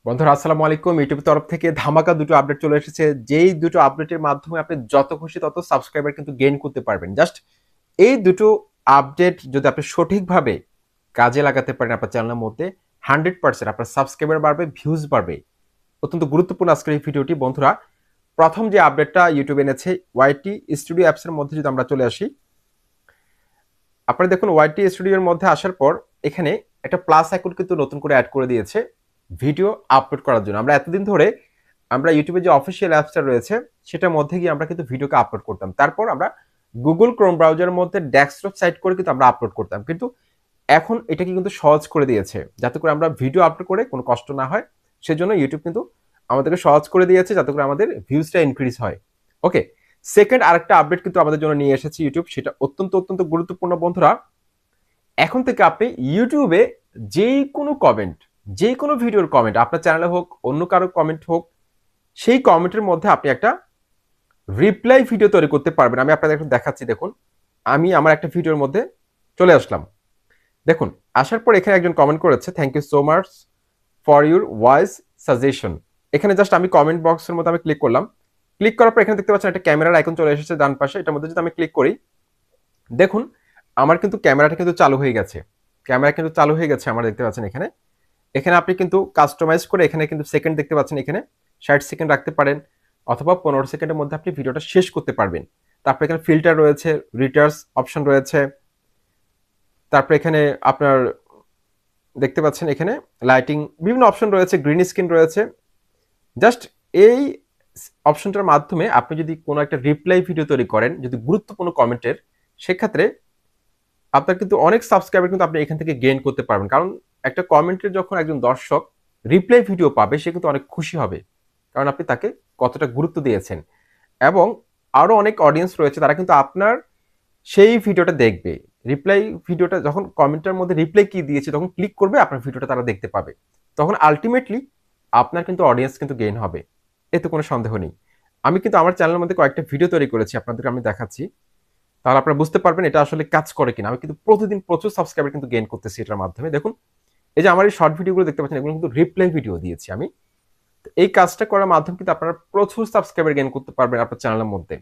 বন্ধুরা আসসালামু আলাইকুম। ইউটিউব তরফ থেকে ধামাকা দুটো আপডেট চলে এসেছে, যেই দুটো আপডেটের মাধ্যমে আপনি যত খুশি তত সাবস্ক্রাইবার কিন্তু গেইন করতে পারবেন। জাস্ট এই দুটো আপডেট যদি আপনি সঠিকভাবে কাজে লাগাতে পারেন আপনার চ্যানেলের মধ্যে, 100% আপনার সাবস্ক্রাইবার বাড়বে, ভিউজ বাড়বে। অত্যন্ত গুরুত্বপূর্ণ আজকের এই ভিডিওটি। বন্ধুরা, প্রথম যে আপডেটটা ইউটিউব এনেছে, ওয়াইটি স্টুডিও অ্যাপসের মধ্যে যদি আমরা চলে আসি, আপনারা দেখুন ওয়াইটি স্টুডিওর মধ্যে আসার পর এখানে একটা প্লাস আইকন কিন্তু নতুন করে অ্যাড করে দিয়েছে ভিডিও আপলোড করার জন্য। আমরা এতদিন ধরে আমরা ইউটিউবে যে অফিসিয়াল অ্যাপসটা রয়েছে সেটার মধ্যে গিয়ে আমরা কিন্তু ভিডিওকে আপলোড করতাম, তারপর আমরা গুগল ক্রোম ব্রাউজারের মধ্যে ডেস্কটপ সাইট করে কিন্তু আমরা আপলোড করতাম। কিন্তু এখন এটাকে কিন্তু সহজ করে দিয়েছে যাতে করে আমরা ভিডিও আপলোড করে কোনো কষ্ট না হয়। সেজন্য ইউটিউব কিন্তু আমাদেরকে সহজ করে দিয়েছে যাতে করে আমাদের ভিউজটা ইনক্রিজ হয়। ওকে, সেকেন্ড আরেকটা আপডেট কিন্তু আমাদের জন্য নিয়ে এসেছে ইউটিউব, সেটা অত্যন্ত অত্যন্ত গুরুত্বপূর্ণ। বন্ধুরা, এখন থেকে আপনি ইউটিউবে যেই কোনো কমেন্ট, যে কোনো ভিডিওর কমেন্ট, আপনার চ্যানেলে হোক অন্য কারো কমেন্ট হোক, সেই কমেন্টের মধ্যে আপনি একটা রিপ্লাই ভিডিও তৈরি করতে পারবেন। আমি আপনাদের একটু দেখাচ্ছি। দেখুন, আমি আমার একটা ভিডিওর মধ্যে চলে আসলাম। দেখুন, আসার পর এখানে একজন কমেন্ট করেছে, thank you so much for your wise suggestion. এখানে জাস্ট আমি কমেন্ট বক্সের মধ্যে আমি ক্লিক করলাম। ক্লিক করার পর এখানে দেখতে পাচ্ছেন একটা ক্যামেরার আইকন চলে এসেছে ডান পাশে। এটার মধ্যে যদি আমি ক্লিক করি, দেখুন আমার কিন্তু ক্যামেরাটা কিন্তু চালু হয়ে গেছে। ক্যামেরা কিন্তু চালু হয়ে গেছে আমার, দেখতে পাচ্ছেন এখানে। এখানে আপনি কিন্তু কাস্টমাইজ করে এখানে কিন্তু সেকেন্ড দেখতে পাচ্ছেন, এখানে 60 সেকেন্ড রাখতে পারেন অথবা 15 সেকেন্ডের মধ্যে আপনি ভিডিওটা শেষ করতে পারবেন। তারপরে এখানে ফিল্টার রয়েছে, রিটার্স অপশন রয়েছে, তারপরে এখানে আপনার দেখতে পাচ্ছেন এখানে লাইটিং বিভিন্ন অপশন রয়েছে, গ্রিন স্ক্রিন রয়েছে। জাস্ট এই অপশনটার মাধ্যমে আপনি যদি কোনো একটা রিপ্লাই ভিডিও তৈরি করেন, যদি গুরুত্বপূর্ণ কমেন্টের, সেক্ষেত্রে আপনার কিন্তু অনেক সাবস্ক্রাইবার কিন্তু আপনি এখান থেকে গেইন করতে পারবেন। কারণ একটা কমেন্টের যখন একজন দর্শক রিপ্লাই ভিডিও পাবে, সে কিন্তু অনেক খুশি হবে, কারণ আপনি তাকে কতটা গুরুত্ব দিয়েছেন। এবং আরো অনেক অডিয়েন্স রয়েছে, তারা কিন্তু আপনার সেই ভিডিওটা দেখবে। রিপ্লাই ভিডিওটা যখন কমেন্টের মধ্যে রিপ্লাই কি দিয়েছে তখন ক্লিক করবে, আপনার ভিডিওটা তারা দেখতে পাবে। তখন আলটিমেটলি আপনার কিন্তু অডিয়েন্স কিন্তু গেইন হবে, এতে কোনো সন্দেহ নেই। আমি কিন্তু আমার চ্যানেলের মধ্যে কয়েকটা ভিডিও তৈরি করেছি, আপনাদেরকে আমি দেখাচ্ছি, তাহলে আপনারা বুঝতে পারবেন এটা আসলে কাজ করে কিনা। আমি কিন্তু প্রতিদিন প্রচুর সাবস্ক্রাইবার কিন্তু গেইন করতেছি এটার মাধ্যমে। দেখুন, এই যে আমার এই শর্ট ভিডিওগুলো দেখতে পাচ্ছেন, এগুলো কিন্তু রিপ্লাই ভিডিও দিয়েছি আমি। এই কাজটা করার মাধ্যমে কিন্তু আপনারা প্রচুর সাবস্ক্রাইবার গেইন করতে পারবেন আপনার চ্যানেলের মধ্যে।